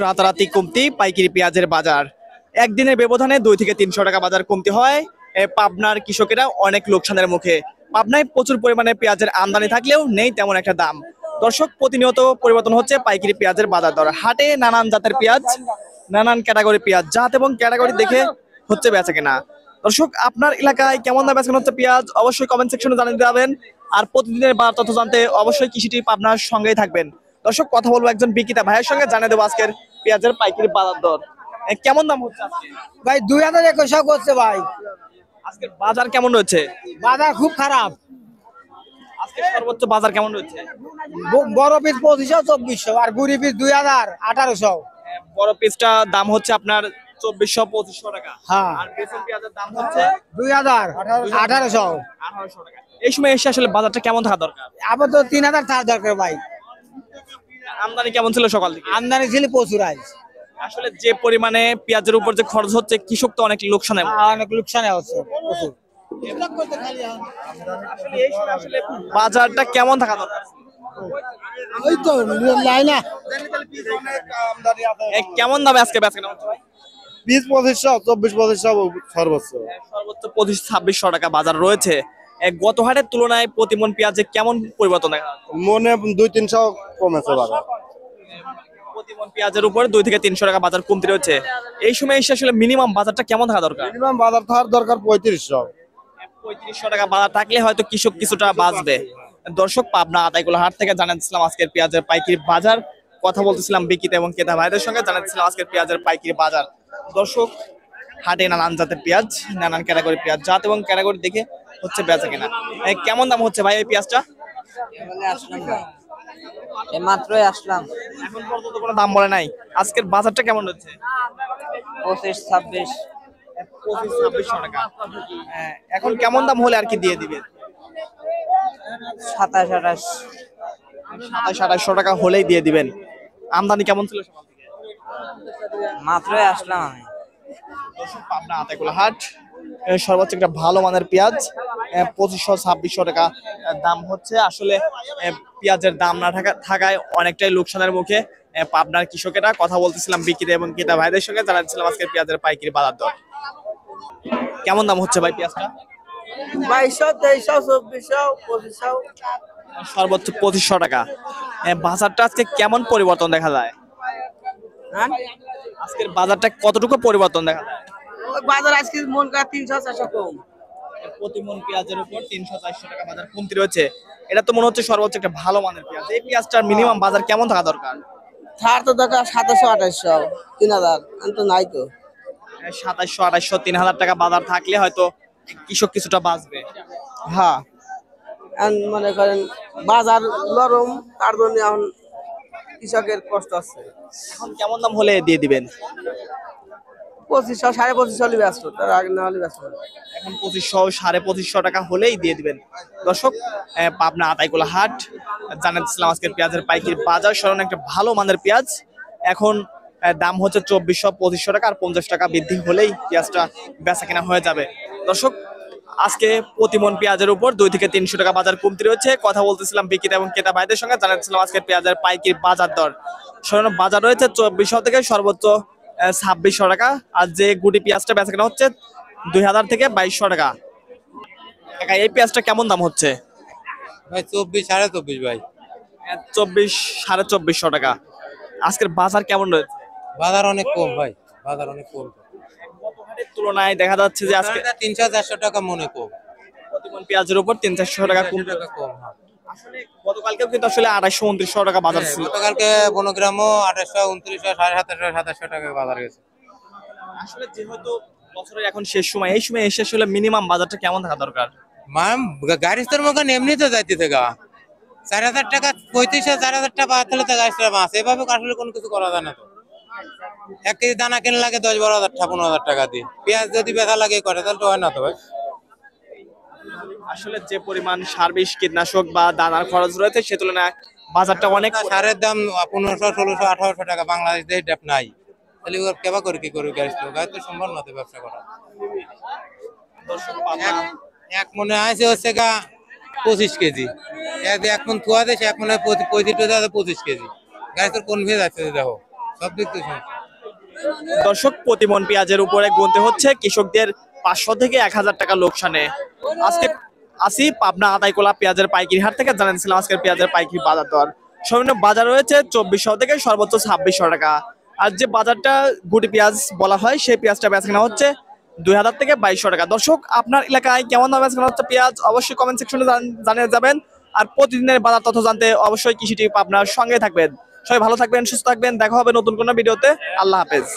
রাতারাতি কমতি পাইকারি পেঁয়াজের বাজার একদিনের ব্যবধানে 2 থেকে 300 টাকা বাজার কমতি হয়। পাবনার কৃষকেরা অনেক লোকসানের মুখে। পাবনায় প্রচুর পরিমাণে পেঁয়াজের আমদানি থাকলেও নেই তেমন একটা দাম। দর্শক, প্রতিনিয়ত পরিবর্তন হচ্ছে পাইকারি পেঁয়াজের বাজার দর। হাটে নানান জাতের পেঁয়াজ, নানান ক্যাটাগরি পেঁয়াজ, জাত এবং ক্যাটাগরি দেখে হচ্ছে বেচা কেনা। দর্শক, আপনার এলাকায় কেমন দামে বেচা কেনা হচ্ছে পেঁয়াজ অবশ্যই কমেন্ট সেকশনে জানিয়ে দেবেন। আর প্রতিদিনের বাজার তথ্য জানতে অবশ্যই কৃষিটি আপনার সঙ্গেই থাকবেন। দর্শক, কথা বলবো একজন বিক্রেতা ভাইয়ের সঙ্গে, জানিয়ে দেবো আজকের পেঁয়াজের পাইকারি বাজার দর। কেমন দাম হচ্ছে আজকে? ভাই 2021 করছে ভাই। আজকের বাজার কেমন রয়েছে? বাজার খুব খারাপ। আজকে সর্বোচ্চ বাজার কেমন রয়েছে? বড় পিস 2500 2400 আর গুড়ি পিস 2000 1800। বড় পিসটা দাম হচ্ছে আপনার 2400 2500 টাকা। হ্যাঁ। আর বেসন পেঁয়াজের দাম হচ্ছে 2000 1800। 1800 টাকা। এই সময় এসে আসলে বাজারটা কেমন থাকা দরকার? আবার তো 3000 থাকা দরকার ভাই। আমদানি কেমন ছিল সকাল থেকে? আমদানি ছিল প্রচুর আজ। আসলে যে পরিমাণে পেঁয়াজের উপর যে খরচ হচ্ছে, কৃষক তো অনেক লোকসানে। অনেক লোকসানে হচ্ছে প্রচুর। আসলে এই সময় আসলে বাজারটা কেমন থাকা দরকার? ওই তো লাইনা কেমন দামে আজকে বেচা কেনা হচ্ছে? 20 2500 24 2500 সর্বোচ্চ। সর্বোচ্চ 2500 2600 টাকা বাজার রয়েছে। গত হাটের তুলনায় প্রতি মন পেঁয়াজে কেমন পরিবর্তন দেখা যাচ্ছে? মনে 2-300 কমেছে বাজার। প্রতি মন পেঁয়াজের উপরে 2 থেকে 300 টাকা বাজার কমতি রয়েছে। এই সময় এসে আসলে মিনিমাম বাজারটা কেমন থাকা দরকার? মিনিমাম বাজার থাকার দরকার 3500। 3500 টাকা বাজার থাকলে হয়তো কৃষক কিছুটা বাঁচবে। দর্শক, পাবনা আতাইকুলা হাট থেকে জানাচ্ছিলাম আজকের পেঁয়াজের পাইকারি বাজার। কথা বলতেছিলাম বিক্রেতা এবং ক্রেতা ভাইদের সঙ্গে, জানাচ্ছিলাম আজকের পেঁয়াজের পাইকারি বাজার। দর্শক, হাটে নানান জাতের পেঁয়াজ, নানান ক্যাটাগরি পেঁয়াজ, জাত এবং ক্যাটাগরি দেখে হচ্ছে বেচা কেনা। কেমন দাম হচ্ছে ভাই এই পেঁয়াজটা? মাত্রই আসলাম। এখন পর্যন্ত কোনো দাম বলে নাই। আজকের বাজারটা কেমন হচ্ছে? 25 26 25-2600 টাকা। এখন কেমন দাম হলে আর কি দিয়ে দিবে? 27 28 2700-2800 টাকা হলেই দিয়ে দিবেন। আমদানি কেমন ছিল সকাল থেকে? মাত্রই আসলাম আমি। পাবনা আতাইকুলা হাট সর্বোচ্চ একটা ভালো মানের পেঁয়াজ 2500-2600 টাকা দাম হচ্ছে। আসলে পেঁয়াজের দাম না থাকায় অনেকটাই লোকসানের মুখে পাবনার কৃষকেরা। কথা বলতেছিলাম বিক্রেতা এবং ক্রেতা ভাইদের সঙ্গে, জানাচ্ছিলাম আজকের পেঁয়াজের পাইকারি বাজার দর। কেমন দাম হচ্ছে ভাই পেঁয়াজটা? 2200 2300 2400 2500। সর্বোচ্চ 2500 টাকা। বাজারটা আজকে কেমন পরিবর্তন দেখা যায়? আজকের বাজারটা কতটুকু পরিবর্তন দেখা যায়? বাজার আজকে মন কা 300 400 কম। প্রতি মন পেঁয়াজের উপর 300-400 টাকা বাজার কমতি রয়েছে। এটা তো মনে হচ্ছে সর্বোচ্চ একটা ভালো মানের পেঁয়াজ। এই পেঁয়াজটার মিনিমাম বাজার কেমন থাকা দরকার? ছাড় তো দরকার 2700 2800 3000 তো নাই তো। 2700-2800-3000 টাকা বাজার থাকলে হয়তো কৃষক কিছুটা বাঁচবে। হ্যাঁ, মনে করেন বাজার নরম, তার জন্য এখন কৃষকের কষ্ট আছে। এখন কেমন দাম হলে দিয়ে দিবেন? 2500 2550 হলে ব্যস্ত, তার আগে না হলে ব্যস্ত না। এখন 2500-2550 টাকা হলেই দিয়ে দিবেন। দর্শক, পাবনা আতাইকুলা হাট জানাচ্ছিলাম আজকের পেঁয়াজের পাইকারি বাজার। স্মরণ একটা ভালো মানের পেঁয়াজ এখন দাম হচ্ছে 2400-2500 টাকা, আর 50 টাকা বৃদ্ধি হলেই পেঁয়াজটা বেচা কেনা হয়ে যাবে। দর্শক, আজকে প্রতি মন পেঁয়াজের উপর 2 থেকে 300 টাকা বাজার কমতি রয়েছে। কথা বলতেছিলাম বিক্রেতা এবং ক্রেতা ভাইদের সঙ্গে, জানাচ্ছিলাম আজকের পেঁয়াজের পাইকারি বাজার দর। স্মরণ বাজার রয়েছে 2400 থেকে সর্বোচ্চ 2600 টাকা। আর যে গুটি পেঁয়াজটা বেচা কেনা হচ্ছে 2000 থেকে 2200 টাকা। এই পেঁয়াজটা কেমন দাম হচ্ছে? ভাই 24 24.5 ভাই। 24-2450 টাকা। আজকের বাজার কেমন রয়েছে? বাজার অনেক কম ভাই, বাজার অনেক কম। গত হাটের তুলনায় দেখা যাচ্ছে যে আজকে 300 400 টাকা মনে কম। প্রতি মণ পেঁয়াজের উপর 300-400 টাকা কম। 300 টাকা কম। হ্যাঁ, আসলে গতকালকেও কিন্তু আসলে 250-2900 টাকা বাজার ছিল। গতকালকে বনগ্রামও 2800 2900 2700 2700 টাকা বাজার গেছে। আসলে যেহেতু বছরের এখন শেষ সময়, এই সময় এসে আসলে মিনিমাম বাজারটা কেমন থাকা দরকার? ম্যাম গাড়ির তোর মতন এমনি তো যাইতে থেকে 4000 টাকা 3500 4000 টাকা বাদ হলে তো গাড়ির মাছ এভাবে আসলে কোনো কিছু করা যায় না। তো 1 কেজি দানা কেনা লাগে 10-12 হাজার টাকা 15,000 টাকা দিয়ে, পেঁয়াজ যদি বেচা লাগে করে তাহলে তো হয় না তো ভাই। আসলে যে পরিমাণ সার বিষ কীটনাশক বা দানার খরচ রয়েছে সে তুলনায় বাজারটা অনেক। সারের দাম 1500 1600 1800 টাকা বাংলাদেশে ডেপ নাই, তাহলে ওর কেবা করে কি করবে? গাড়ি তো সম্ভব না তো ব্যবসা করা। এক মনে আছে হচ্ছে গা 25 কেজি, এক মন থুয়া দেশে এক মনে 35 কেজি, গাড়ি তোর কোন ভেজ আছে দেখো সব দিক থেকে সমস্যা। দর্শক প্রতি মন পেঁয়াজের উপরে গুনতে হচ্ছে কৃষকদের 500 থেকে 1000 টাকা লোকসানে। আজকে আসি পাবনা আতাইকোলা পেঁয়াজের পাইকারি হাট থেকে, জানাচ্ছিলাম আজকের পেঁয়াজের পাইকারি বাজার দর। সর্বনিম্ন বাজার রয়েছে 2400 থেকে সর্বোচ্চ 2600 টাকা। আর যে বাজারটা গুটি পেঁয়াজ বলা হয় সেই পেঁয়াজটা বেচা হচ্ছে 2000 থেকে 2200 টাকা। দর্শক আপনার এলাকায় কেমন দামে বেচা হচ্ছে পেঁয়াজ অবশ্যই কমেন্ট সেকশনে জানিয়ে যাবেন। আর প্রতিদিনের বাজার তথ্য জানতে অবশ্যই কৃষি টিপ আপনার সঙ্গে থাকবেন। সবাই ভালো থাকবেন, সুস্থ থাকবেন, দেখা হবে নতুন কোনো ভিডিওতে। আল্লাহ হাফেজ।